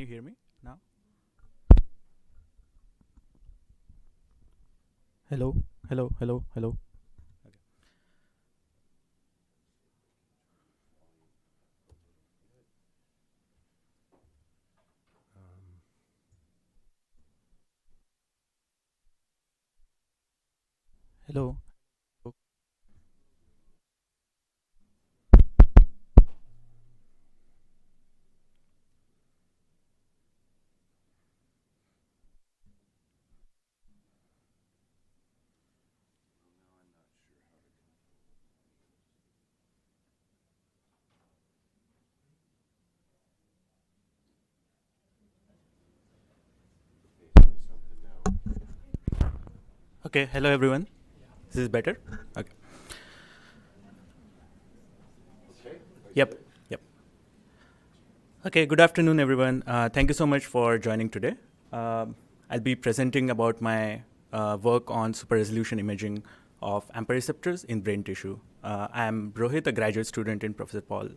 you hear me now? Hello, hello, hello, hello. Okay. Hello. Oh, okay, hello everyone. This is better? Okay. Yep, yep. Okay, good afternoon everyone. Thank you so much for joining today. I'll be presenting about my work on super resolution imaging of AMPA receptors in brain tissue. I'm Rohit, a graduate student in Professor Paul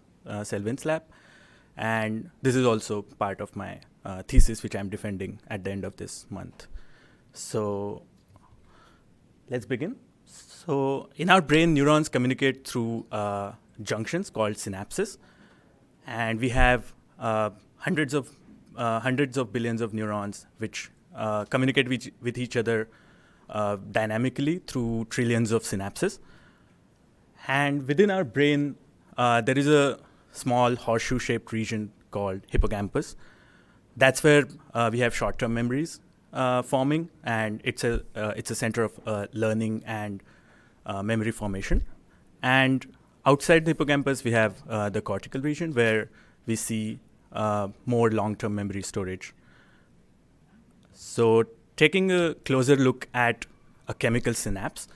Selvin's lab, and this is also part of my thesis which I'm defending at the end of this month. So let's begin. So in our brain, neurons communicate through junctions called synapses, and we have hundreds of billions of neurons which communicate with each other dynamically through trillions of synapses. And within our brain, there is a small horseshoe-shaped region called hippocampus. That's where we have short-term memories forming, and it's a center of learning and memory formation. And outside the hippocampus, we have the cortical region where we see more long-term memory storage. So taking a closer look at a chemical synapse,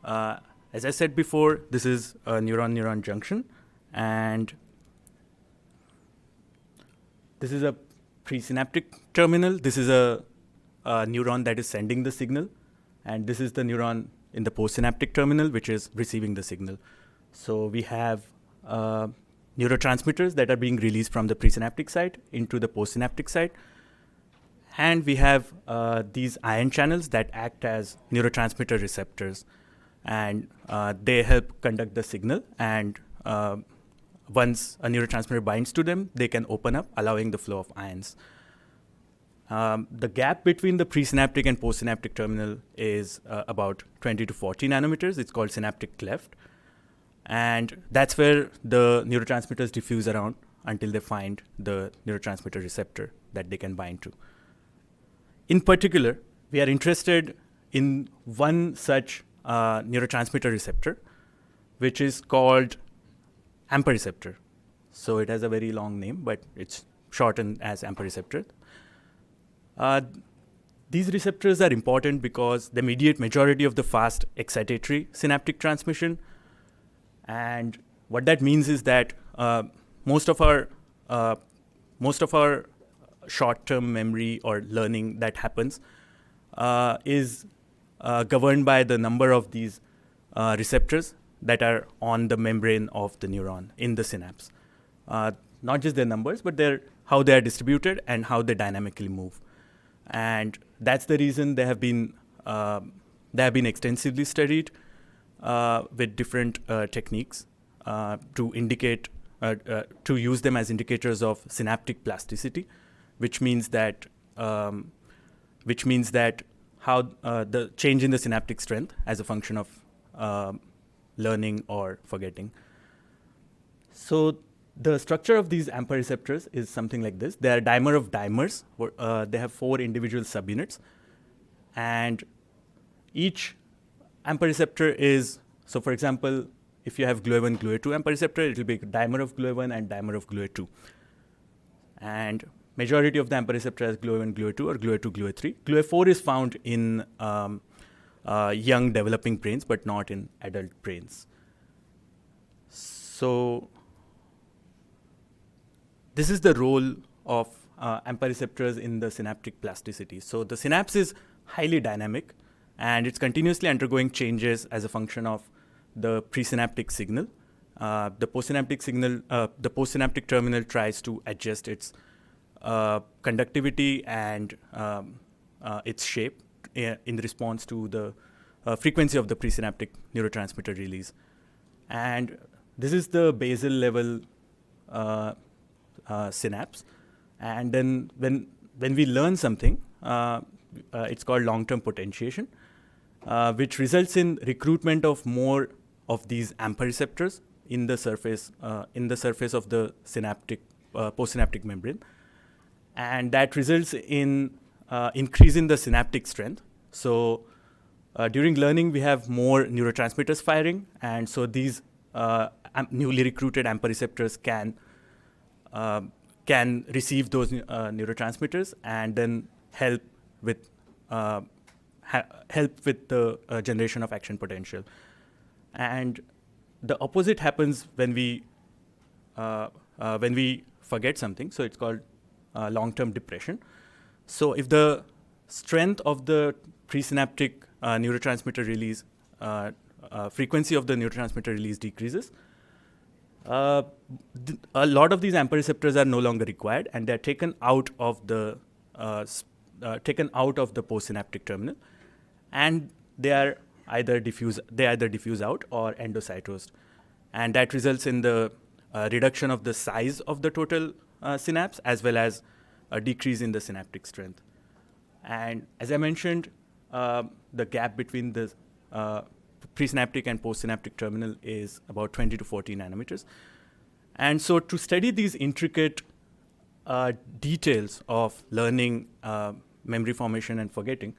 as I said before, this is a neuron-neuron junction, and this is a presynaptic terminal. This is a neuron that is sending the signal, and this is the neuron in the postsynaptic terminal, which is receiving the signal. So we have neurotransmitters that are being released from the presynaptic side into the postsynaptic side. And we have these ion channels that act as neurotransmitter receptors, and they help conduct the signal. And once a neurotransmitter binds to them, they can open up, allowing the flow of ions. The gap between the presynaptic and postsynaptic terminal is about 20 to 40 nanometers. It's called synaptic cleft. And that's where the neurotransmitters diffuse around until they find the neurotransmitter receptor that they can bind to. In particular, we are interested in one such neurotransmitter receptor, which is called AMPA receptor. So it has a very long name, but it's shortened as AMPA receptor. These receptors are important because they mediate majority of the fast excitatory synaptic transmission. And what that means is that most of our short-term memory or learning that happens is governed by the number of these receptors that are on the membrane of the neuron in the synapse. Not just their numbers, but how they are distributed and how they dynamically move. And that's the reason they have been extensively studied with different techniques to indicate to use them as indicators of synaptic plasticity, which means that how the change in the synaptic strength as a function of learning or forgetting. So the structure of these AMPA receptors is something like this. They are dimer of dimers. They have 4 individual subunits, and each AMPA receptor is, so for example, if you have GLUE1, GLUE2 AMPA receptor, it will be dimer of GLUE1 and dimer of GLUE2. And majority of the AMPA receptor has GLUE1, GLUE2 or GLUE2, GLUE3. GLUE4 is found in young developing brains, but not in adult brains. So this is the role of AMPA receptors in the synaptic plasticity. So the synapse is highly dynamic, and it's continuously undergoing changes as a function of the presynaptic signal. The postsynaptic terminal tries to adjust its conductivity and its shape in response to the frequency of the presynaptic neurotransmitter release. And this is the basal level synapse. And then when we learn something, it's called long-term potentiation, which results in recruitment of more of these AMPA receptors in the surface of the synaptic postsynaptic membrane, and that results in increase in the synaptic strength. So during learning, we have more neurotransmitters firing, and so these newly recruited AMPA receptors can receive those neurotransmitters and then help with the generation of action potential. And the opposite happens when we forget something. So it's called long-term depression. So if the strength of the presynaptic neurotransmitter release, frequency of the neurotransmitter release decreases, a lot of these AMPA receptors are no longer required, and they're taken out of the postsynaptic terminal, and they either diffuse out or endocytosed, and that results in the reduction of the size of the total synapse as well as a decrease in the synaptic strength. And as I mentioned, the gap between the presynaptic and postsynaptic terminal is about 20 to 40 nanometers. And so to study these intricate details of learning, memory formation, and forgetting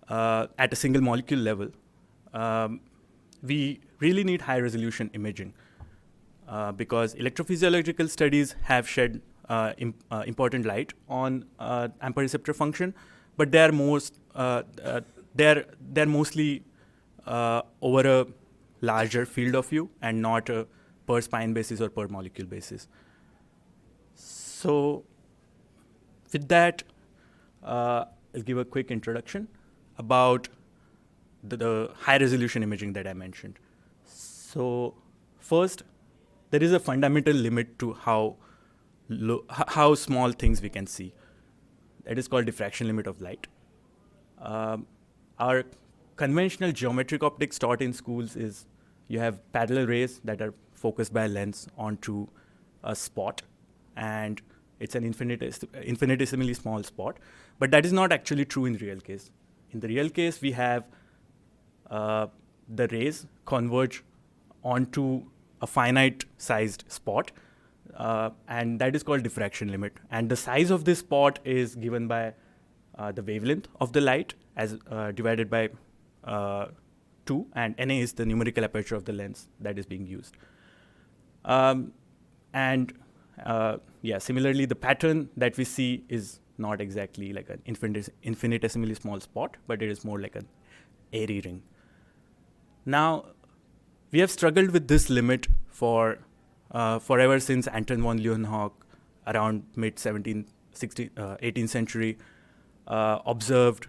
at a single molecule level, we really need high resolution imaging because electrophysiological studies have shed important light on AMPA receptor function, but they're mostly over a larger field of view and not a per spine basis or per molecule basis. So with that, I'll give a quick introduction about the high resolution imaging that I mentioned. So first, there is a fundamental limit to how small things we can see. That is called diffraction limit of light. Our conventional geometric optics taught in schools is you have parallel rays that are focused by a lens onto a spot, and it's an infinitesimally small spot. But that is not actually true in the real case. In the real case, we have the rays converge onto a finite-sized spot, and that is called diffraction limit. And the size of this spot is given by the wavelength of the light as divided by 2, and NA is the numerical aperture of the lens that is being used. Similarly, the pattern that we see is not exactly like an infinitesimally small spot, but it is more like an airy ring. Now, we have struggled with this limit for forever since Anton von Leeuwenhoek, around mid-18th century, observed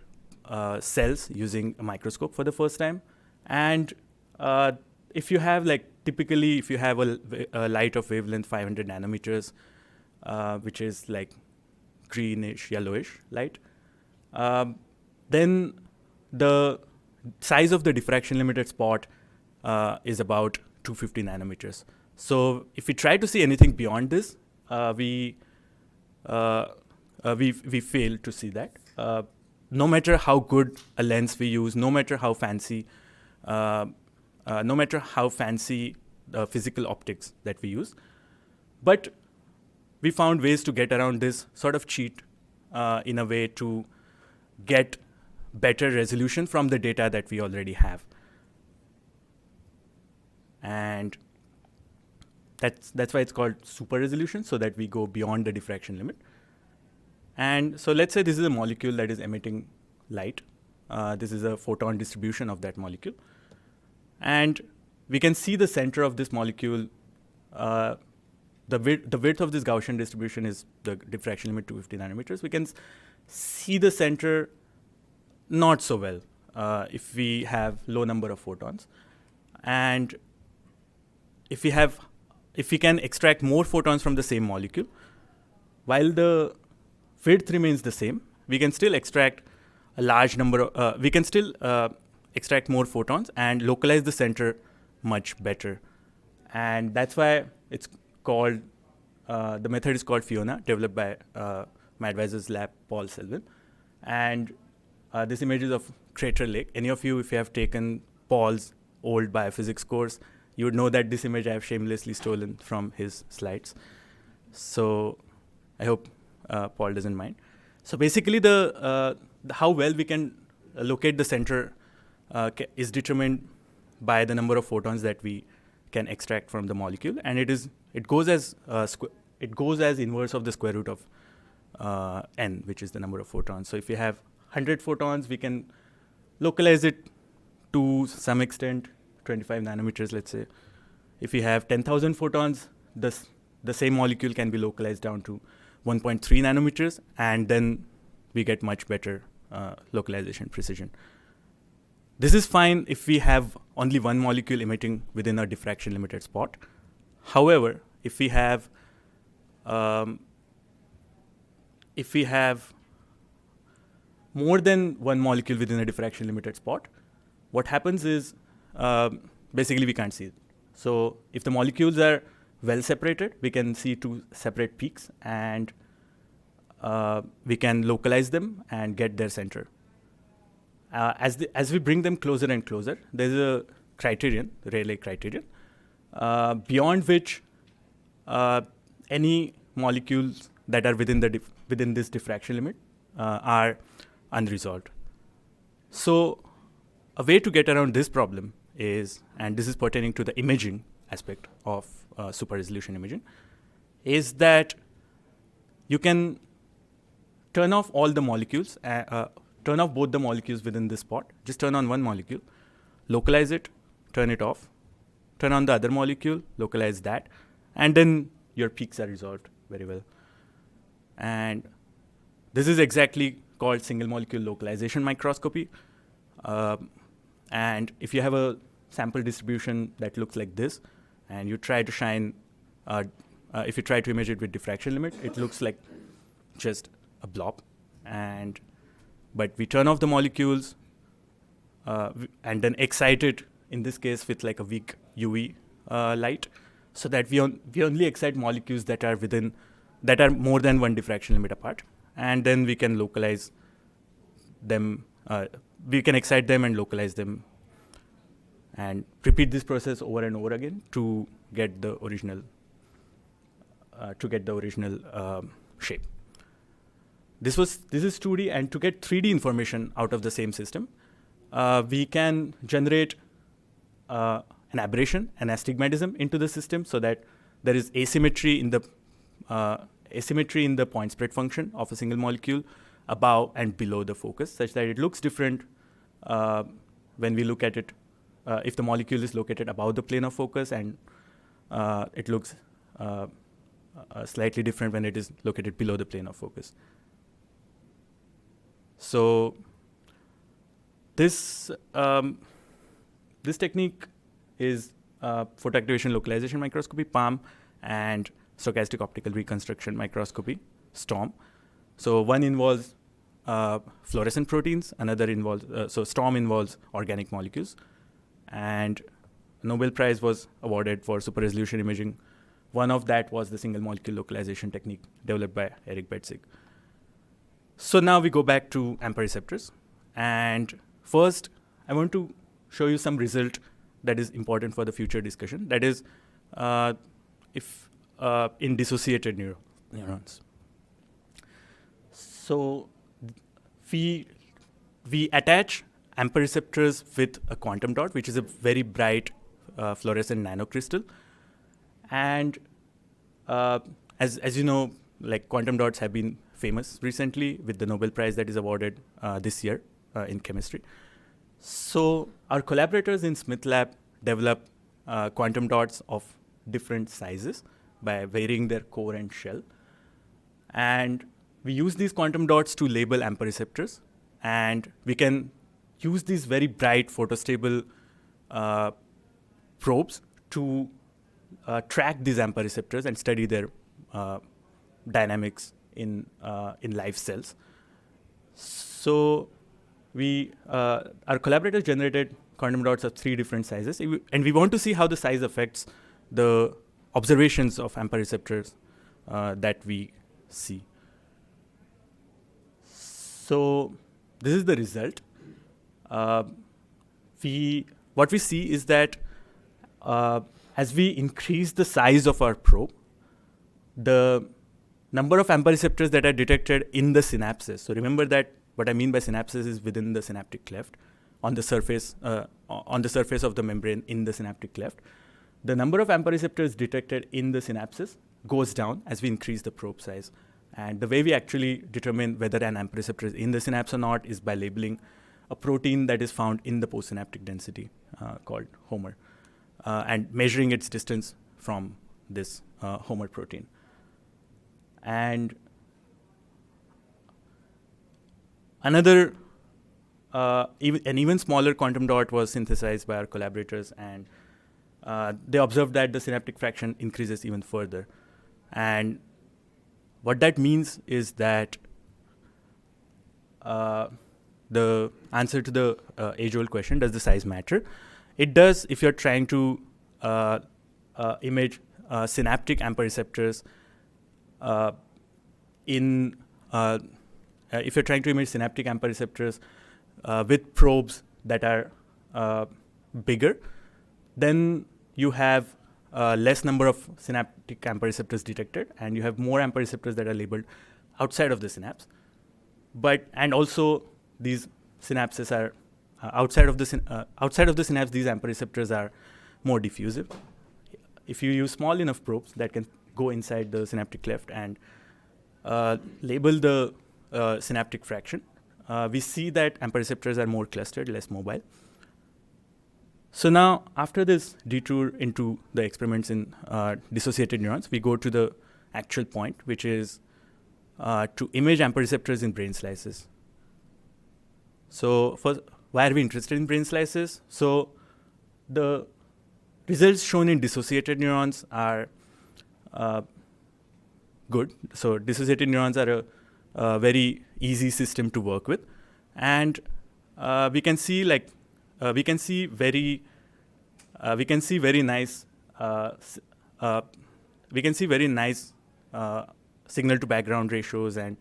cells using a microscope for the first time. And if you have a light of wavelength 500 nanometers, which is like greenish, yellowish light, then the size of the diffraction limited spot is about 250 nanometers. So if we try to see anything beyond this, we fail to see that. No matter how good a lens we use, no matter how fancy physical optics that we use, but we found ways to get around this sort of cheat in a way to get better resolution from the data that we already have. And that's why it's called super resolution, so that we go beyond the diffraction limit. And so let's say this is a molecule that is emitting light. This is a photon distribution of that molecule. And we can see the center of this molecule. The width of this Gaussian distribution is the diffraction limit 250 nanometers. We can see the center not so well if we have low number of photons. And if we can extract more photons from the same molecule, while the width remains the same, we can still extract a large number of, we can still extract more photons and localize the center much better. And that's why it's called, the method is called Fiona, developed by my advisor's lab, Paul Selvin. And this image is of Crater Lake. Any of you, if you have taken Paul's old biophysics course, you would know that this image I have shamelessly stolen from his slides. So I hope Paul doesn't mind. So basically, how well we can locate the center is determined by the number of photons that we can extract from the molecule, and it goes as inverse of the square root of n, which is the number of photons. So if you have 100 photons, we can localize it to some extent, 25 nanometers, let's say. If you have 10,000 photons, the same molecule can be localized down to 1.3 nanometers, and then we get much better localization precision. This is fine if we have only one molecule emitting within a diffraction limited spot. However, if we have more than one molecule within a diffraction limited spot, what happens is basically we can't see it. So if the molecules are well separated, we can see two separate peaks, and we can localize them and get their center. As we bring them closer and closer, there's a criterion, the Rayleigh criterion, beyond which any molecules that are within this diffraction limit are unresolved. So a way to get around this problem is, and this is pertaining to the imaging aspect of super resolution imaging, is that you can turn off all the molecules, turn off both the molecules within this spot. Just turn on one molecule, localize it, turn it off, turn on the other molecule, localize that, and then your peaks are resolved very well. And this is exactly called single molecule localization microscopy. And if you have a sample distribution that looks like this, and you try to shine, if you try to image it with diffraction limit, it looks like just a blob. But we turn off the molecules and then excite it, in this case with like a weak UV light, so that we only excite molecules that are more than one diffraction limit apart, and then we can localize them. We can excite them and localize them, and repeat this process over and over again to get the original shape. This is 2D, and to get 3D information out of the same system, we can generate an aberration, an astigmatism into the system, so that there is asymmetry in the point spread function of a single molecule above and below the focus, such that it looks different when we look at it. If the molecule is located above the plane of focus, and it looks slightly different when it is located below the plane of focus. So this technique is photoactivation localization microscopy, PALM, and stochastic optical reconstruction microscopy, STORM. So one involves fluorescent proteins, another involves, so STORM involves organic molecules. And a Nobel Prize was awarded for super resolution imaging. One of that was the single molecule localization technique developed by Eric Betzig. So now we go back to AMPA receptors. And first, I want to show you some result that is important for the future discussion. That is, in dissociated neurons. So we attach AMPA receptors with a quantum dot, which is a very bright fluorescent nanocrystal. And as you know, like quantum dots have been famous recently with the Nobel Prize that is awarded this year in chemistry. So our collaborators in Smith Lab developed quantum dots of different sizes by varying their core and shell. And we use these quantum dots to label AMPA receptors. And we can use these very bright photostable probes to track these AMPA receptors and study their dynamics in live cells. So our collaborators generated quantum dots of 3 different sizes, and we want to see how the size affects the observations of AMPA receptors that we see. So this is the result. What we see is that as we increase the size of our probe, the number of AMPA receptors that are detected in the synapses. So remember that what I mean by synapses is within the synaptic cleft, on the surface of the membrane in the synaptic cleft. The number of AMPA receptors detected in the synapses goes down as we increase the probe size. And the way we actually determine whether an AMPA receptor is in the synapse or not is by labeling a protein that is found in the postsynaptic density called Homer, and measuring its distance from this Homer protein. And another, an even smaller quantum dot was synthesized by our collaborators, and they observed that the synaptic fraction increases even further. And what that means is that the answer to the age-old question, does the size matter? It does if you're trying to image synaptic AMPA receptors if you're trying to image synaptic AMPA receptors with probes that are bigger, then you have less number of synaptic AMPA receptors detected, and you have more AMPA receptors that are labeled outside of the synapse. And also these synapses are outside of the synapse. These AMPA receptors are more diffusive. If you use small enough probes that can go inside the synaptic cleft and label the synaptic fraction, we see that AMPA receptors are more clustered, less mobile. So now, after this detour into the experiments in dissociated neurons, we go to the actual point, which is to image AMPA receptors in brain slices. So first, why are we interested in brain slices? So the results shown in dissociated neurons are good. So dissociated neurons are a very easy system to work with, and we can see very nice signal to background ratios, and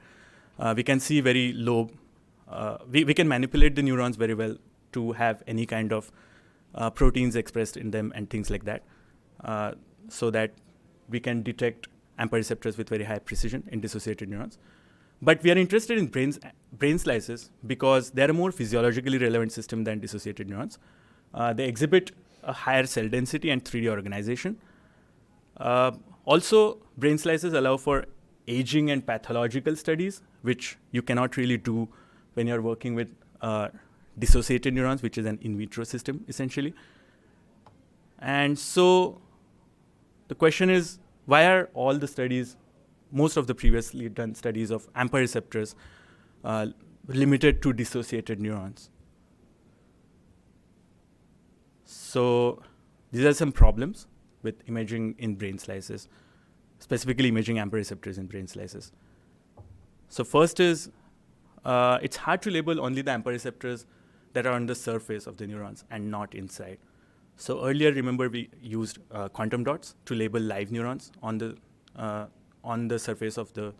we can see very low. We can manipulate the neurons very well to have any kind of proteins expressed in them and things like that, so that we can detect AMPA receptors with very high precision in dissociated neurons. But we are interested in brain slices because they are a more physiologically relevant system than dissociated neurons. They exhibit a higher cell density and 3D organization. Also, brain slices allow for aging and pathological studies, which you cannot really do when you're working with dissociated neurons, which is an in vitro system, essentially. And so the question is, why are all the studies, most of the previously done studies of AMPA receptors, limited to dissociated neurons? So these are some problems with imaging in brain slices, specifically imaging AMPA receptors in brain slices. So first is, it's hard to label only the AMPA receptors that are on the surface of the neurons and not inside. So earlier, remember, we used quantum dots to label live neurons on the surface of the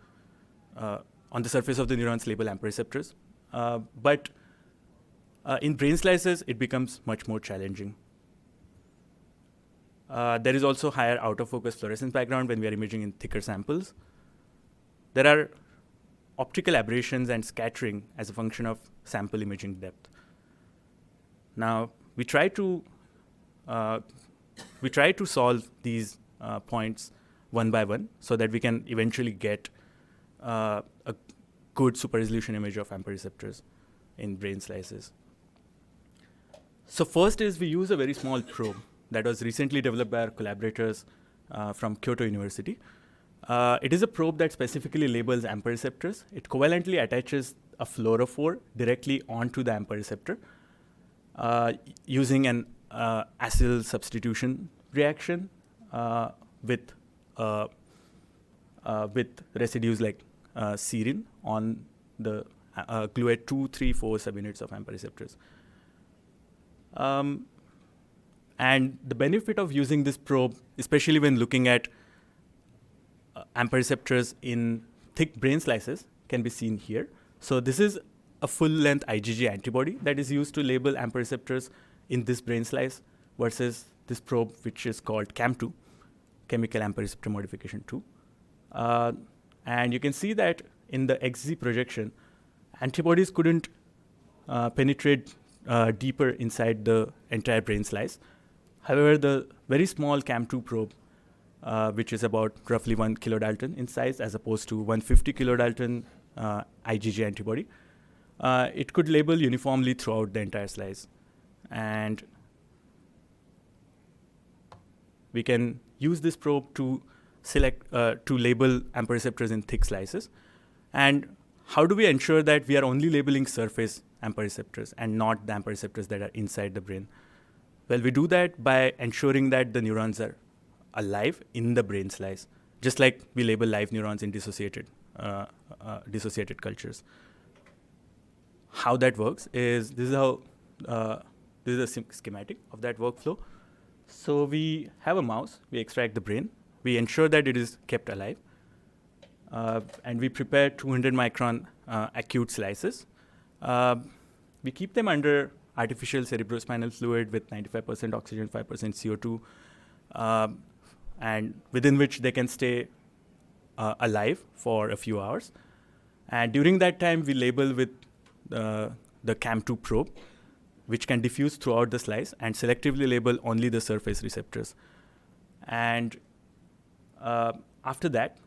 neurons, label AMPA receptors. But in brain slices, it becomes much more challenging. There is also higher out-of-focus fluorescence background when we are imaging in thicker samples. There are optical aberrations and scattering as a function of sample imaging depth. Now, we try to solve these points one by one so that we can eventually get a good super resolution image of AMPA receptors in brain slices. So first is we use a very small probe that was recently developed by our collaborators from Kyoto University. It is a probe that specifically labels AMPA receptors. It covalently attaches a fluorophore directly onto the AMPA receptor using an acyl substitution reaction with residues like serine on the gluate 2, 3, 4 subunits of AMPA receptors. And the benefit of using this probe, especially when looking at AMPA receptors in thick brain slices, can be seen here. So this is a full-length IgG antibody that is used to label AMPA receptors in this brain slice versus this probe, which is called CAM2, chemical AMPA receptor modification 2. And you can see that in the XZ projection, antibodies couldn't penetrate deeper inside the entire brain slice. However, the very small CAM2 probe, which is about roughly 1 kilodalton in size as opposed to 150 kilodalton IgG antibody, it could label uniformly throughout the entire slice. And we can use this probe to select, to label AMPA receptors in thick slices. And how do we ensure that we are only labeling surface AMPA receptors and not the AMPA receptors that are inside the brain? Well, we do that by ensuring that the neurons are alive in the brain slice, just like we label live neurons in dissociated cultures. How that works is, this is a schematic of that workflow. So we have a mouse, we extract the brain, we ensure that it is kept alive, and we prepare 200 micron acute slices. We keep them under artificial cerebrospinal fluid with 95% oxygen, 5% CO2, and within which they can stay alive for a few hours. And during that time, we label with the CAM2 probe, which can diffuse throughout the slice and selectively label only the surface receptors. And after that,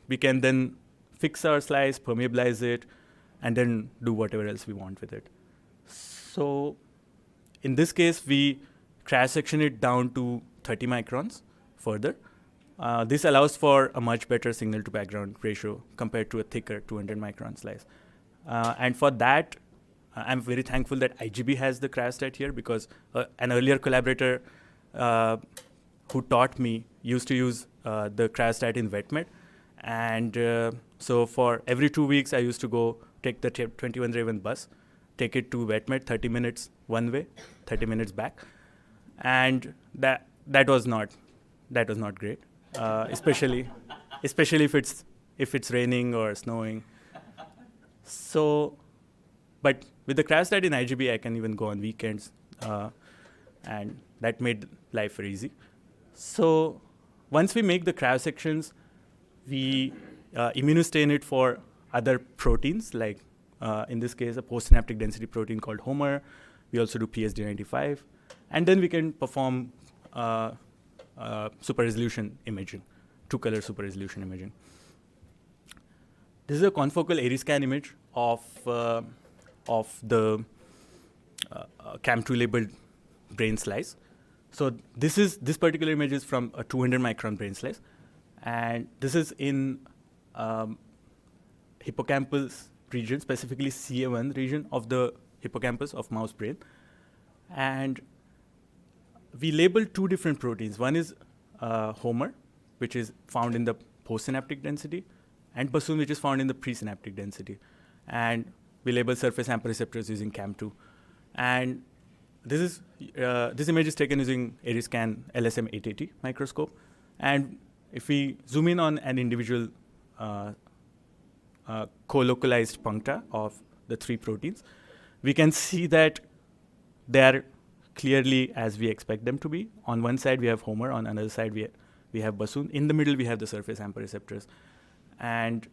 we can then fix our slice, permeabilize it, and then do whatever else we want with it. So in this case, we cross-section it down to 30 microns further. This allows for a much better signal to background ratio compared to a thicker 200 micron slice. And for that, I'm very thankful that IGB has the cryostat here, because an earlier collaborator who taught me used to use the cryostat in vet med. And so for every 2 weeks, I used to go take the 21 Raven bus, take it to vet med, 30 minutes one way, 30 minutes back. And that was not great, especially if it's raining or snowing. So, but with the cryostat in IGB, I can even go on weekends, and that made life very easy. So once we make the cryosections, we immunostain it for other proteins, like in this case, a postsynaptic density protein called Homer. We also do PSD95. And then we can perform super resolution imaging, 2-color super resolution imaging. This is a confocal Eriscan image of the CAM2 labeled brain slice. So this particular image is from a 200 micron brain slice, and this is in hippocampus region, specifically CA1 region of the hippocampus of mouse brain. And we labeled 2 different proteins. One is Homer, which is found in the postsynaptic density, and Bassoon, which is found in the presynaptic density. And we label surface AMPA receptors using CAM2. And this image is taken using Eriscan LSM 880 microscope. And if we zoom in on an individual co-localized puncta of the 3 proteins, we can see that they are clearly as we expect them to be. On one side, we have Homer. On another side, we have Bassoon. In the middle, we have the surface AMPA receptors. And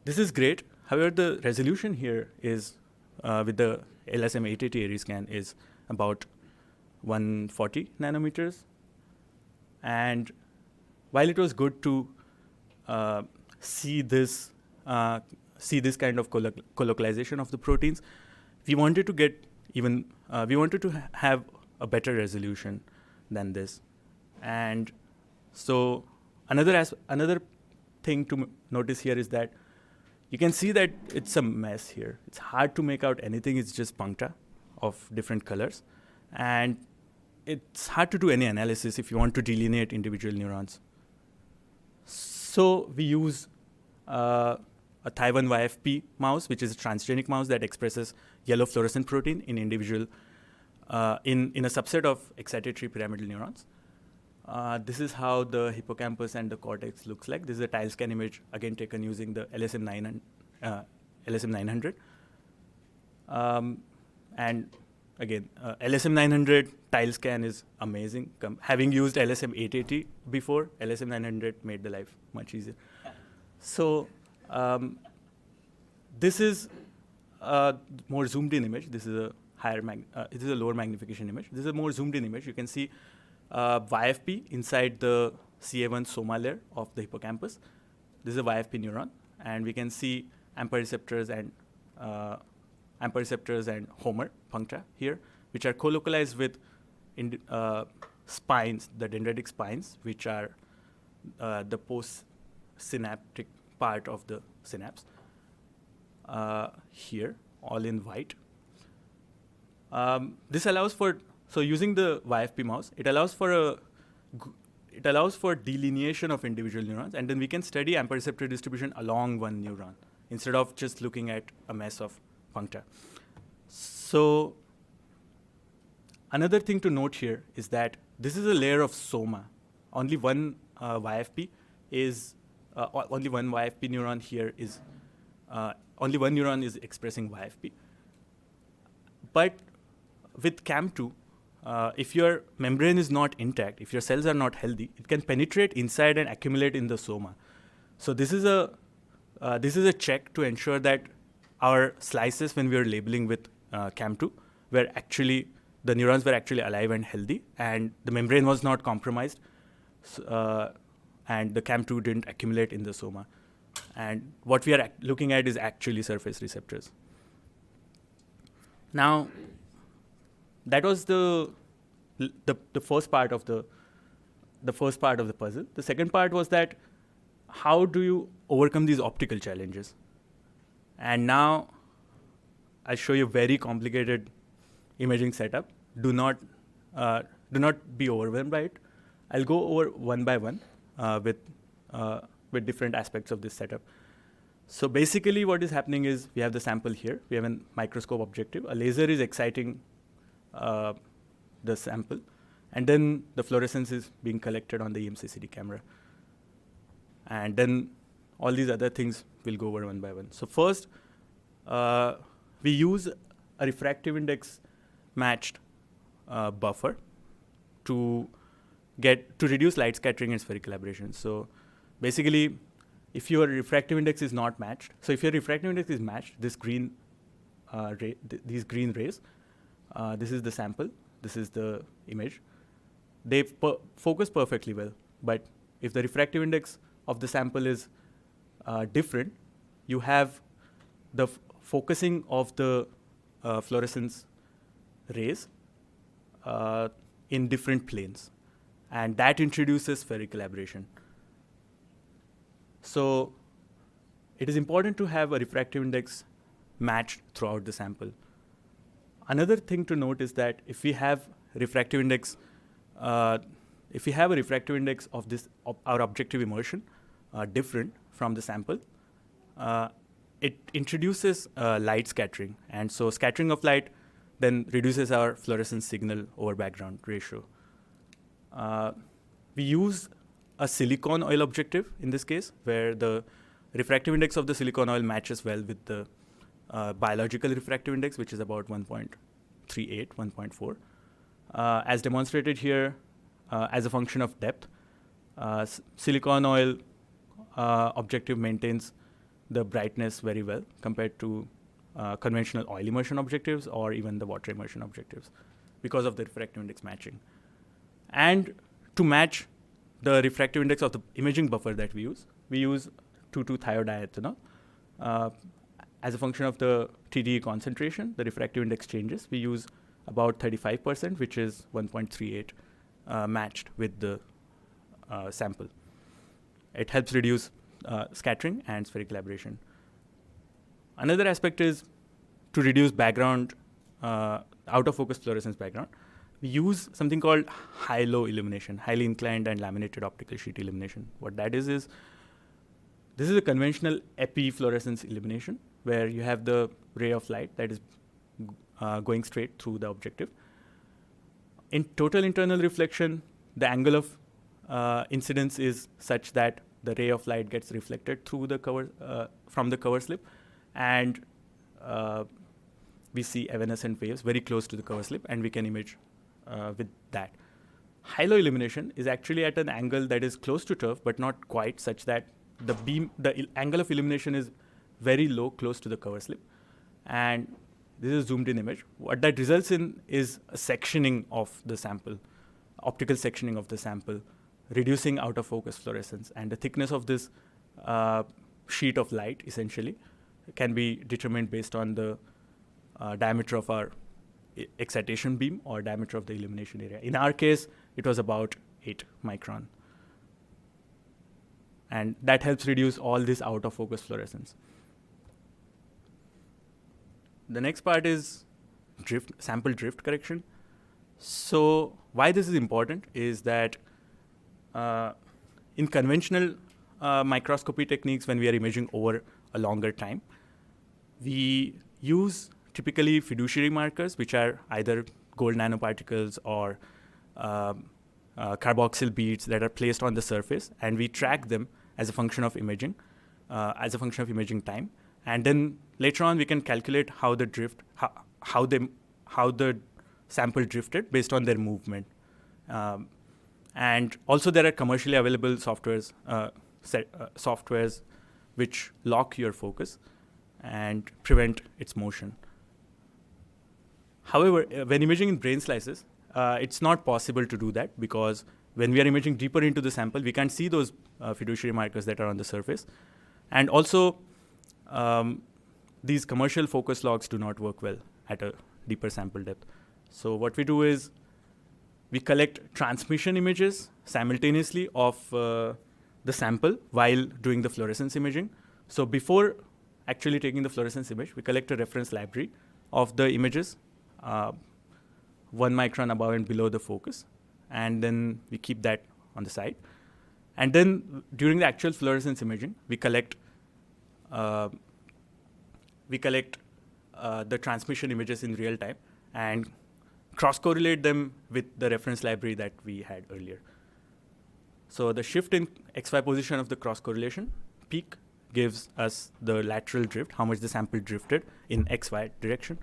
this is great. However, the resolution here is, with the LSM 880 Eriscan, is about 140 nanometers. And while it was good to see this kind of colocalization of the proteins, we wanted to get even have a better resolution than this. And so another thing to notice here is that you can see that it's a mess here. It's hard to make out anything. It's just puncta of different colors. And it's hard to do any analysis if you want to delineate individual neurons. So we use a Taiwan YFP mouse, which is a transgenic mouse that expresses yellow fluorescent protein in individual, in a subset of excitatory pyramidal neurons. This is how the hippocampus and the cortex looks like. This is a tile scan image, again taken using the LSM900. And again, LSM900 tile scan is amazing. Having used LSM880 before, LSM900 made the life much easier. So this is a more zoomed in image. This is a this is a lower magnification image. This is a more zoomed in image. You can see YFP inside the CA1 soma layer of the hippocampus. This is a YFP neuron, and we can see AMPA receptors and Homer puncta here, which are co-localized with spines, the dendritic spines, which are the post-synaptic part of the synapse. Here, all in white. This allows for, so using the YFP mouse, it allows for delineation of individual neurons, and then we can study AMPA receptor distribution along one neuron instead of just looking at a mess of puncta. So another thing to note here is that this is a layer of soma. Only one YFP is only one YFP neuron here is only one neuron is expressing YFP. But with CAM2, if your membrane is not intact, if your cells are not healthy, it can penetrate inside and accumulate in the soma. So this is a check to ensure that our slices, when we are labeling with CAM2, were actually, the neurons were actually alive and healthy, and the membrane was not compromised, and the CAM2 didn't accumulate in the soma. And what we are looking at is actually surface receptors. Now, that was the first part of the puzzle. The second part was that how do you overcome these optical challenges? And now I'll show you a very complicated imaging setup. Do not be overwhelmed by it. I'll go over one by one with different aspects of this setup. So basically what is happening is we have the sample here. We have a microscope objective. A laser is exciting the sample, and then the fluorescence is being collected on the EMCCD camera. And then all these other things will go over one by one. So first, we use a refractive index matched buffer to reduce light scattering and spherical aberration. So basically, if your refractive index is not matched, so if your refractive index is matched, this green these green rays, this is the sample, this is the image, they focus perfectly well. But if the refractive index of the sample is different, you have the focusing of the fluorescence rays in different planes, and that introduces spherical aberration. So it is important to have a refractive index matched throughout the sample. Another thing to note is that if we have refractive index, of our objective immersion different from the sample, it introduces light scattering, and so scattering of light then reduces our fluorescence signal over background ratio. We use a silicon oil objective in this case, where the refractive index of the silicon oil matches well with the biological refractive index, which is about 1.38, 1.4. As demonstrated here, as a function of depth, silicon oil objective maintains the brightness very well compared to conventional oil immersion objectives or even the water immersion objectives because of the refractive index matching. And to match the refractive index of the imaging buffer that we use 2,2-thiodiethanol. As a function of the TDE concentration, the refractive index changes. We use about 35%, which is 1.38, matched with the sample. It helps reduce scattering and spherical aberration. Another aspect is to reduce background, out-of-focus fluorescence background. We use something called high-low illumination, highly inclined and laminated optical sheet illumination. What that is This is a conventional epi-fluorescence illumination, where you have the ray of light that is going straight through the objective. In total internal reflection, the angle of incidence is such that the ray of light gets reflected through the cover from the cover slip, and we see evanescent waves very close to the cover slip, and we can image with that. Halo illumination is actually at an angle that is close to turf, but not quite, such that the angle of illumination is very low, close to the cover slip, and this is a zoomed in image. What that results in is a sectioning of the sample, optical sectioning of the sample, reducing out of focus fluorescence, and the thickness of this sheet of light essentially can be determined based on the diameter of our excitation beam or diameter of the illumination area. In our case, it was about 8 micron. And that helps reduce all this out of focus fluorescence. The next part is sample drift correction. So why this is important is that in conventional microscopy techniques, when we are imaging over a longer time, we use typically fiduciary markers, which are either gold nanoparticles or carboxyl beads that are placed on the surface, and we track them as a function of imaging, time. And then later on, we can calculate how the drift, how the sample drifted based on their movement. And also, there are commercially available softwares which lock your focus and prevent its motion. However, when imaging in brain slices, it's not possible to do that, because when we are imaging deeper into the sample, we can't see those fiduciary markers that are on the surface. And also, these commercial focus logs do not work well at a deeper sample depth. So what we do is we collect transmission images simultaneously of the sample while doing the fluorescence imaging. So before actually taking the fluorescence image, we collect a reference library of the images 1 micron above and below the focus, and then we keep that on the side. And then during the actual fluorescence imaging, we collect the transmission images in real time and cross-correlate them with the reference library that we had earlier. So the shift in XY position of the cross-correlation peak gives us the lateral drift, how much the sample drifted in XY direction.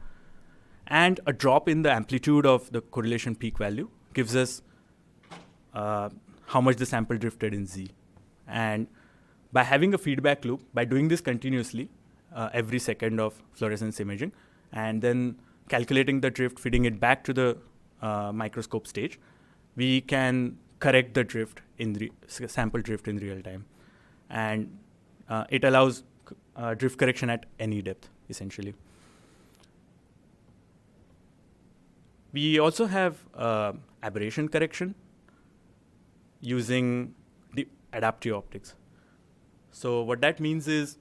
And a drop in the amplitude of the correlation peak value gives us how much the sample drifted in Z. And by having a feedback loop, by doing this continuously every second of fluorescence imaging, and then calculating the drift, feeding it back to the microscope stage, we can correct the drift in the sample drift in real time. And it allows drift correction at any depth, essentially. We also have aberration correction using the adaptive optics. So what that means is,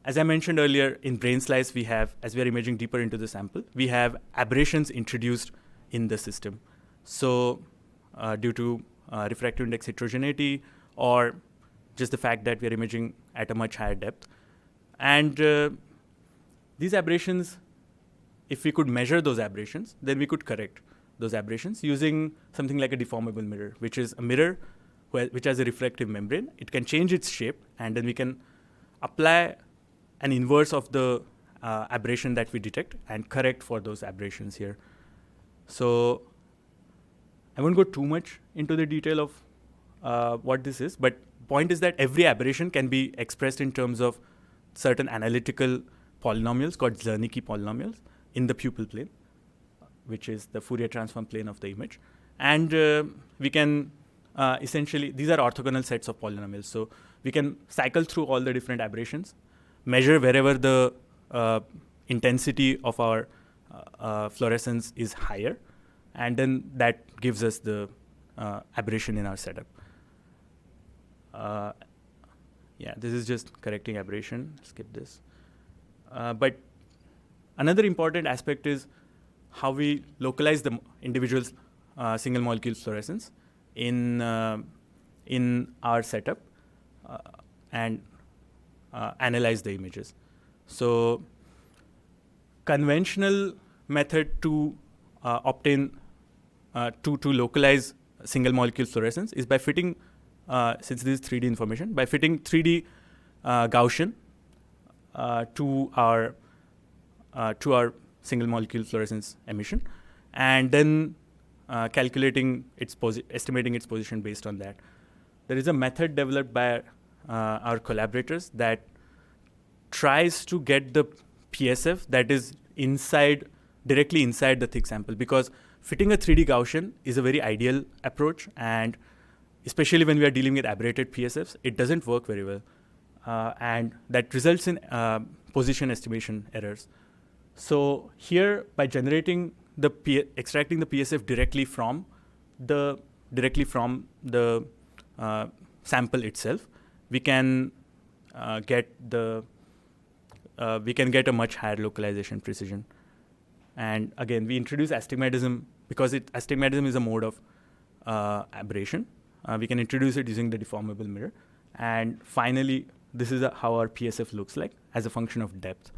as I mentioned earlier, in brain slice, we have, as we are imaging deeper into the sample, we have aberrations introduced in the system. So due to refractive index heterogeneity, or just the fact that we are imaging at a much higher depth. And these aberrations, if we could measure those aberrations, then we could correct those aberrations using something like a deformable mirror, which is a mirror which has a reflective membrane. It can change its shape, and then we can apply an inverse of the aberration that we detect and correct for those aberrations here. So I won't go too much into the detail of what this is, but point is that every aberration can be expressed in terms of certain analytical polynomials called Zernike polynomials in the pupil plane, which is the Fourier transform plane of the image. And we can essentially, these are orthogonal sets of polynomials. So we can cycle through all the different aberrations, measure wherever the intensity of our fluorescence is higher, and then that gives us the aberration in our setup. Yeah, this is just correcting aberration. Skip this. But another important aspect is how we localize the individual single molecule fluorescence in our setup. and analyze the images. So conventional method to obtain to localize single molecule fluorescence is by fitting, since this is 3D information, by fitting 3D Gaussian to our single molecule fluorescence emission, and then calculating estimating its position based on that. There is a method developed by our collaborators that tries to get the PSF that is directly inside the thick sample, because fitting a 3D Gaussian is a very ideal approach, and especially when we are dealing with aberrated PSFs, it doesn't work very well, and that results in position estimation errors. So here, by generating extracting the PSF directly from the sample itself, we can get a much higher localization precision. And again, we introduce astigmatism because astigmatism is a mode of aberration. We can introduce it using the deformable mirror. And finally, this is how our PSF looks like as a function of depth.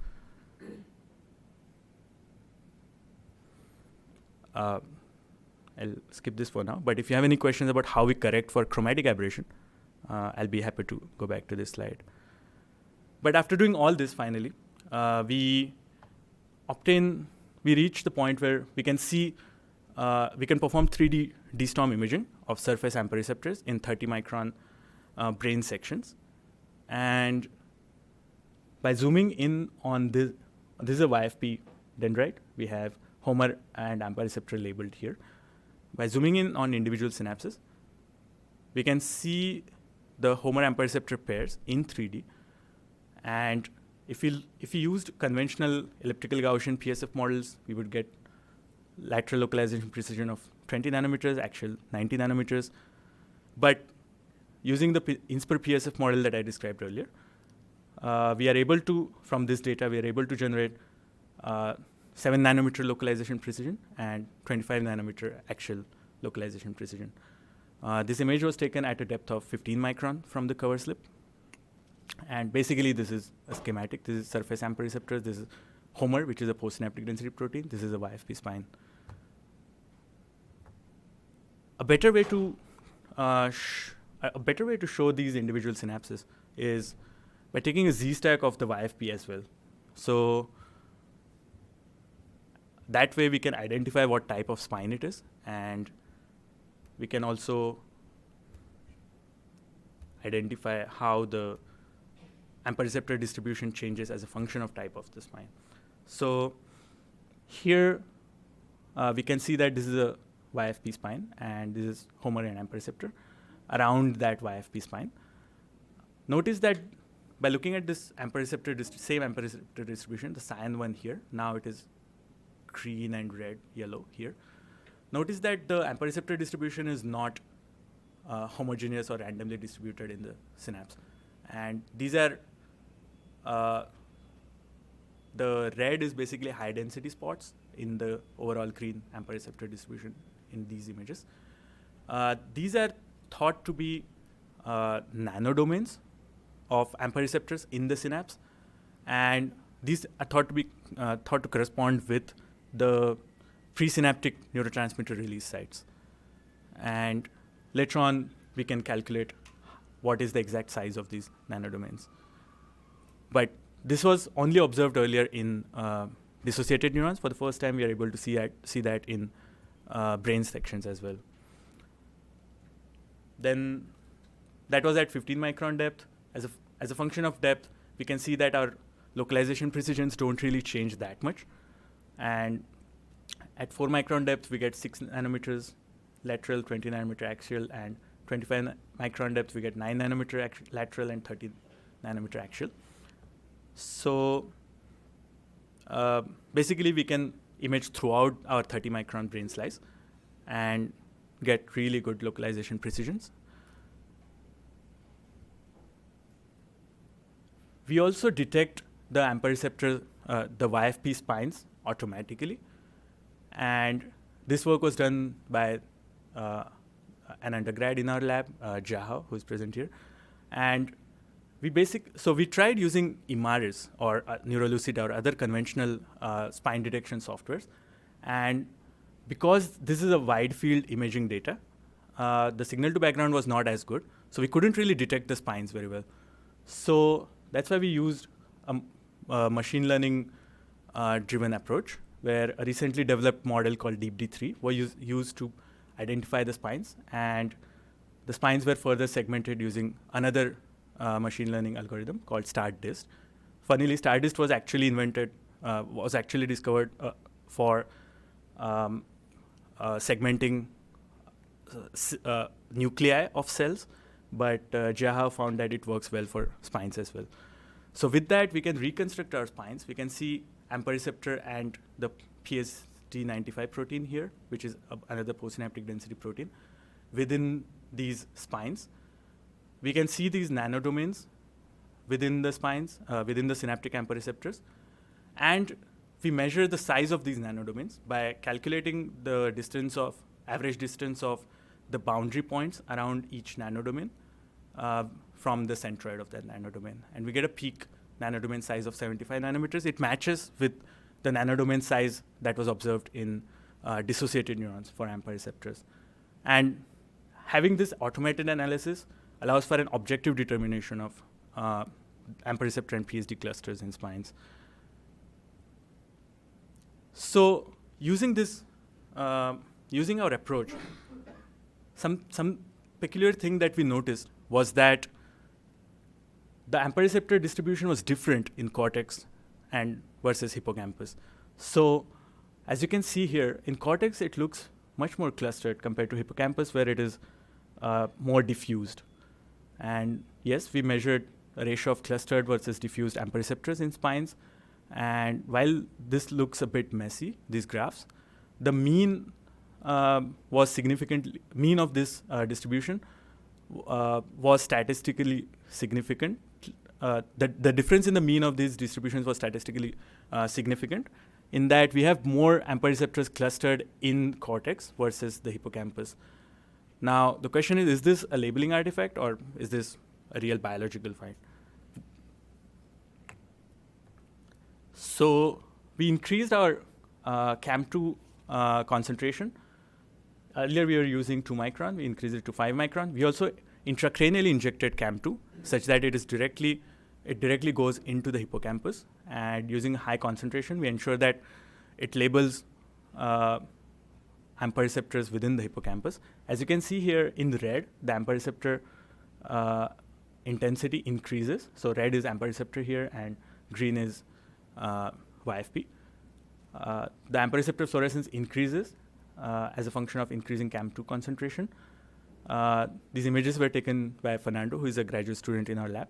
I'll skip this for now, but if you have any questions about how we correct for chromatic aberration, I'll be happy to go back to this slide. But after doing all this, finally, we reach the point where we can see, we can perform 3D D-storm imaging of surface AMPA receptors in 30 micron brain sections. And by zooming in on this is a YFP dendrite. We have Homer and AMPA receptor labeled here. By zooming in on individual synapses, we can see the Homer AMPA receptor pairs in 3D. And if we used conventional elliptical Gaussian PSF models, we would get lateral localization precision of 20 nanometers, axial 90 nanometers. But using the INSPIR PSF model that I described earlier, we are able to, from this data, we are able to generate 7 nanometer localization precision and 25 nanometer axial localization precision. This image was taken at a depth of 15 micron from the cover slip. And basically, this is a schematic. This is surface AMPA receptors. This is Homer, which is a postsynaptic density protein. This is a YFP spine. A better way to show these individual synapses is by taking a Z-stack of the YFP as well. So that way we can identify what type of spine it is, and we can also identify how the AMPA receptor distribution changes as a function of type of the spine. So here we can see that this is a YFP spine, and this is Homer and AMPA receptor around that YFP spine. Notice that by looking at this AMPA receptor same AMPA receptor distribution, the cyan one here, now it is green and red, yellow here. Notice that the AMPA receptor distribution is not homogeneous or randomly distributed in the synapse. And these are, the red is basically high density spots in the overall green AMPA receptor distribution in these images. These are thought to be nanodomains of AMPA receptors in the synapse, and these are thought to correspond with the presynaptic neurotransmitter release sites. And later on, we can calculate what is the exact size of these nanodomains. But this was only observed earlier in dissociated neurons. For the first time, we are able to see that in brain sections as well. Then that was at 15 micron depth. As a function of depth, we can see that our localization precisions don't really change that much. And at 4 micron depth, we get 6 nanometers lateral, 20 nanometer axial, and 25 micron depth, we get 9 nanometer lateral and 30 nanometer axial. So basically, we can image throughout our 30 micron brain slice and get really good localization precisions. We also detect the AMPA receptor, the YFP spines automatically. And this work was done by an undergrad in our lab, Jaha, who is present here. And we tried using Imaris or Neurolucid or other conventional spine detection softwares, and because this is a wide field imaging data, the signal to background was not as good, so we couldn't really detect the spines very well. So that's why we used a machine learning driven approach, where a recently developed model called DeepD3 was used to identify the spines, and the spines were further segmented using another machine learning algorithm called StartDist. Funnily, StartDist was actually discovered for segmenting nuclei of cells, but Jiahao found that it works well for spines as well. So with that, we can reconstruct our spines. We can see AMPA receptor and the PSD95 protein here, which is another postsynaptic density protein, within these spines. We can see these nanodomains within the spines, within the synaptic AMPA receptors. And we measure the size of these nanodomains by calculating the average distance of the boundary points around each nanodomain from the centroid of that nanodomain. And we get a peak nanodomain size of 75 nanometers. It matches with the nanodomain size that was observed in dissociated neurons for AMPA receptors. And having this automated analysis allows for an objective determination of AMPA receptor and PSD clusters in spines. So using this, using our approach, some peculiar thing that we noticed was that the AMPA receptor distribution was different in cortex and versus hippocampus. So as you can see here, in cortex, it looks much more clustered compared to hippocampus, where it is more diffused. And yes, we measured a ratio of clustered versus diffused AMPA receptors in spines. And while this looks a bit messy, these graphs, the mean was significantly, mean of this distribution was statistically significant. The difference in the mean of these distributions was statistically significant, in that we have more AMPA receptors clustered in cortex versus the hippocampus. Now, the question is this a labeling artifact, or is this a real biological find? So we increased our CAM2 concentration. Earlier we were using 2 micron, we increased it to 5 micron. We also intracranially injected CAM2 such that it directly goes into the hippocampus, and using high concentration, we ensure that it labels AMPA receptors within the hippocampus. As you can see here in the red, the AMPA receptor intensity increases. So red is AMPA receptor here, and green is YFP. The AMPA receptor fluorescence increases as a function of increasing CAM2 concentration. These images were taken by Fernando, who is a graduate student in our lab.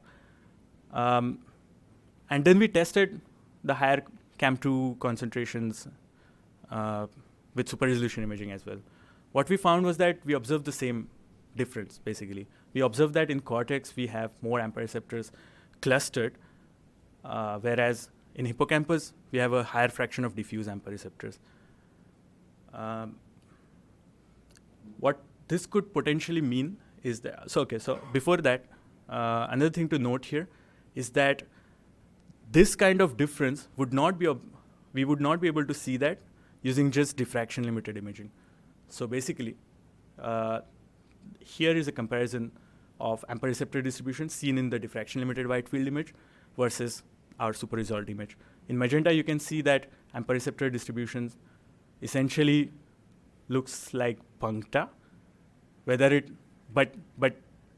And then we tested the higher CAM2 concentrations with super resolution imaging as well. What we found was that we observed the same difference, basically. We observed that in cortex, we have more AMPA receptors clustered, whereas in hippocampus, we have a higher fraction of diffuse AMPA receptors. What this could potentially mean is that, so before that, another thing to note here is that this kind of difference would not be, we would not be able to see that using just diffraction limited imaging. So basically, here is a comparison of AMPA receptor distribution seen in the diffraction limited wide field image versus our super resolved image. In magenta, you can see that AMPA receptor distribution essentially looks like puncta, but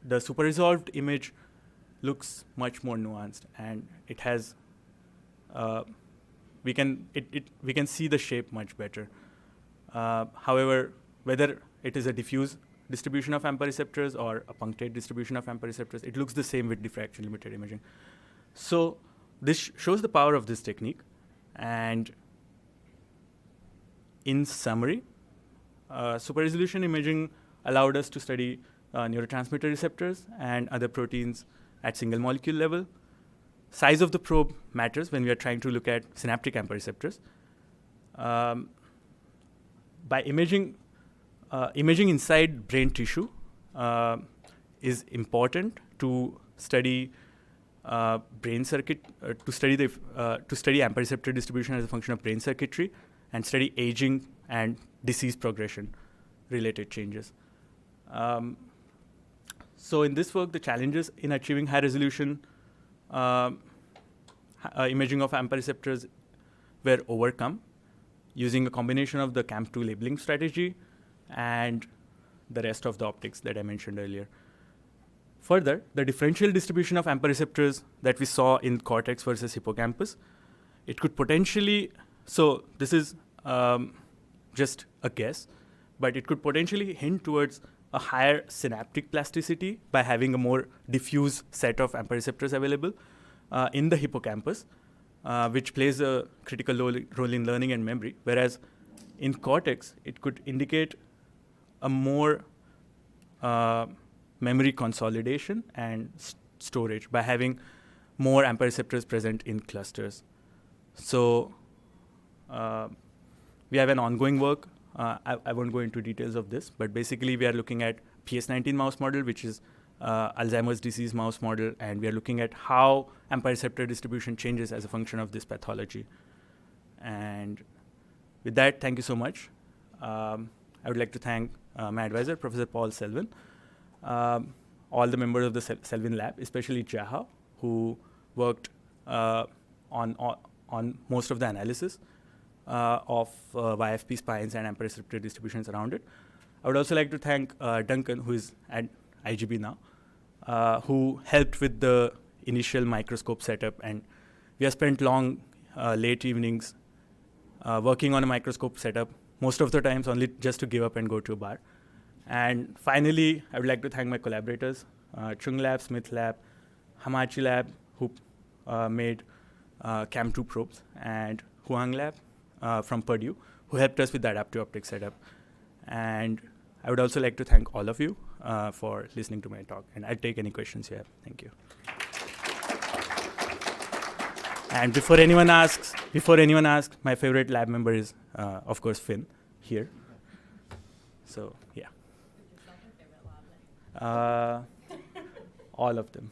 the super resolved image looks much more nuanced, and it has we can see the shape much better. However, whether it is a diffuse distribution of AMPA receptors or a punctate distribution of AMPA receptors, it looks the same with diffraction limited imaging. So this shows the power of this technique. And in summary, super resolution imaging allowed us to study neurotransmitter receptors and other proteins at single molecule level. Size of the probe matters when we are trying to look at synaptic AMPA receptors. By imaging inside brain tissue is important to study brain circuit to study AMPA receptor distribution as a function of brain circuitry and study aging and disease progression related changes. So in this work, the challenges in achieving high resolution imaging of AMPA receptors were overcome using a combination of the CAMP2 labeling strategy and the rest of the optics that I mentioned earlier. Further, the differential distribution of AMPA receptors that we saw in cortex versus hippocampus, it could potentially, so this is just a guess, but it could potentially hint towards a higher synaptic plasticity by having a more diffuse set of AMPA receptors available in the hippocampus, which plays a critical role in learning and memory, whereas in cortex, it could indicate a more memory consolidation and storage by having more AMPA receptors present in clusters. So we have an ongoing work. I won't go into details of this, but basically we are looking at PS19 mouse model, which is Alzheimer's disease mouse model, and we are looking at how AMPA receptor distribution changes as a function of this pathology. And with that, thank you so much. I would like to thank my advisor, Professor Paul Selvin, all the members of the Selvin lab, especially Jaha, who worked on most of the analysis of YFP spines and AMPA receptor distributions around it. I would also like to thank Duncan, who is at IGB now, who helped with the initial microscope setup, and we have spent long, late evenings working on a microscope setup, most of the times only just to give up and go to a bar. And finally, I would like to thank my collaborators, Chung Lab, Smith Lab, Hamachi Lab, who made CAM2 probes, and Huang Lab from Purdue, who helped us with the adaptive optics setup. And I would also like to thank all of you for listening to my talk, and I'll take any questions you have. Thank you. And before anyone asks, my favorite lab member is, of course, Finn here. So, yeah. All of them.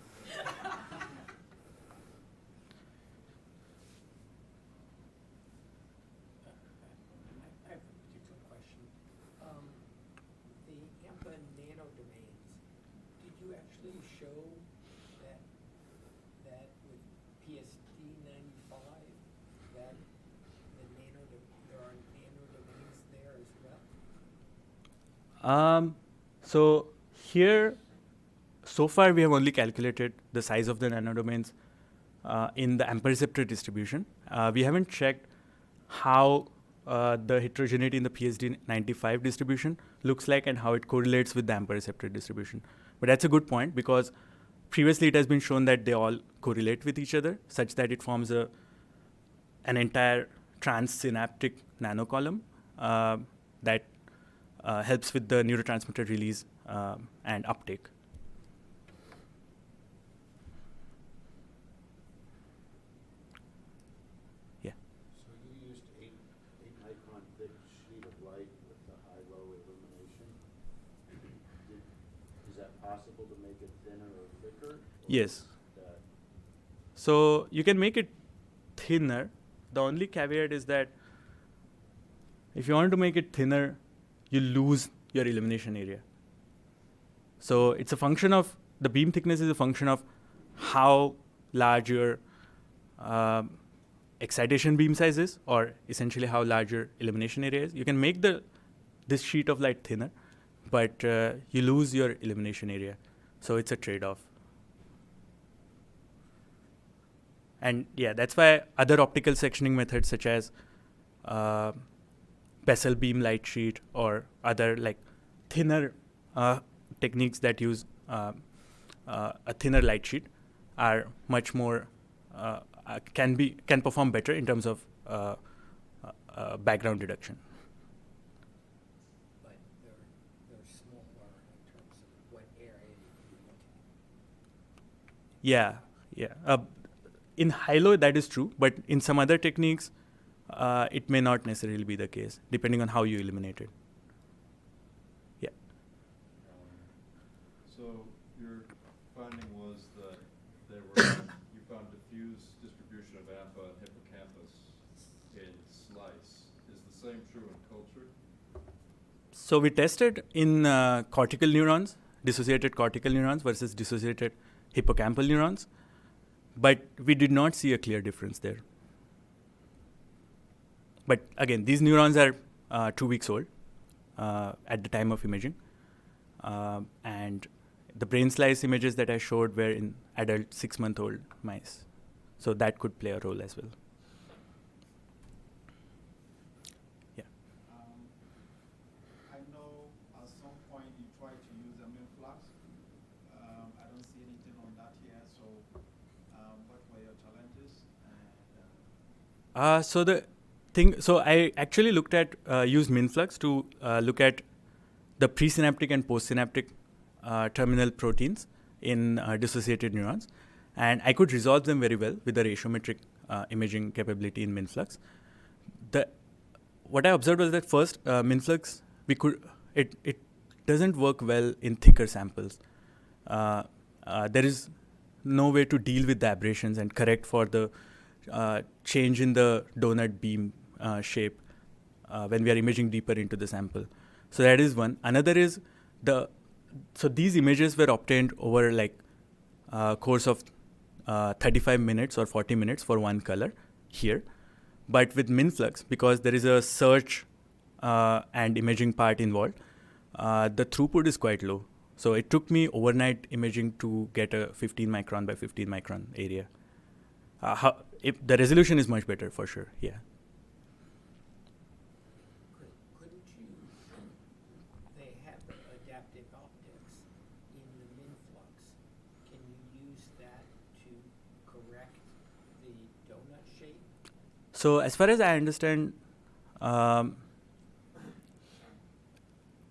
So here, so far we have only calculated the size of the nanodomains in the AMPA receptor distribution. We haven't checked how the heterogeneity in the PSD95 distribution looks like and how it correlates with the AMPA receptor distribution. But that's a good point, because previously it has been shown that they all correlate with each other, such that it forms an entire transsynaptic nanocolumn that helps with the neurotransmitter release and uptake. Yeah. So you used 8 micron thick sheet of light with the high-low illumination. Is that possible to make it thinner or thicker? Yes. So you can make it thinner. The only caveat is that if you want to make it thinner, you lose your illumination area. So it's a function of, the beam thickness is a function of how large your excitation beam size is, or essentially how large your illumination area is. You can make this sheet of light thinner, but you lose your illumination area. So it's a trade-off. And yeah, that's why other optical sectioning methods such as Bessel beam light sheet or other like thinner techniques that use a thinner light sheet are much more can perform better in terms of background reduction. But they're smaller in terms of what area you're looking Yeah. In high-low, that is true, but in some other techniques, it may not necessarily be the case, depending on how you illuminate it. Yeah. So your finding was that there were use distribution of AMPA and hippocampus in slice. Is the same true in culture? So we tested in cortical neurons, dissociated cortical neurons versus dissociated hippocampal neurons, but we did not see a clear difference there. But again, these neurons are 2 weeks old at the time of imaging. And the brain slice images that I showed were in adult 6-month-old mice. So that could play a role as well. Yeah. I know at some point you tried to use a influx. I don't see anything on that here. So what were your challenges? And, So I actually looked at, used MinFlux to look at the presynaptic and postsynaptic terminal proteins in dissociated neurons. And I could resolve them very well with the ratiometric imaging capability in MinFlux. What I observed was that first, MinFlux, it doesn't work well in thicker samples. There is no way to deal with the aberrations and correct for the change in the donut beam shape when we are imaging deeper into the sample. So that is one. Another is so these images were obtained over like course of 35 minutes or 40 minutes for one color here. But with MinFlux, because there is a search and imaging part involved, the throughput is quite low. So it took me overnight imaging to get a 15 micron by 15 micron area. The resolution is much better for sure, yeah. Couldn't you, they have adaptive optics in the MinFlux. Can you use that to correct the donut shape? So as far as I understand,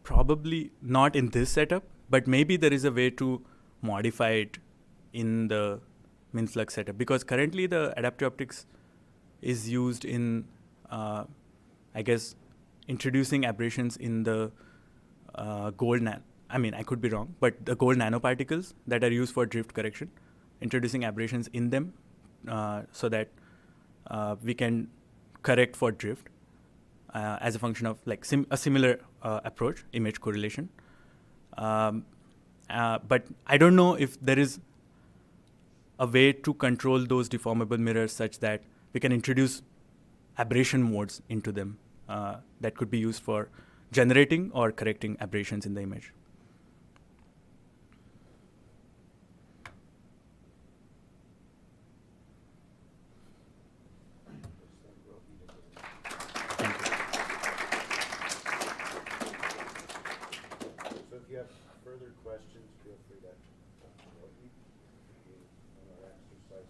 probably not in this setup, but maybe there is a way to modify it in the MinFlux setup, because currently the adaptive optics is used in, I guess, introducing aberrations in the gold I could be wrong, but the gold nanoparticles that are used for drift correction, introducing aberrations in them so that we can correct for drift as a function of like a similar approach, image correlation. But I don't know if there is a way to control those deformable mirrors such that we can introduce aberration modes into them that could be used for generating or correcting aberrations in the image. Thank you. So if you have further questions, feel free to Rohit. On our exercise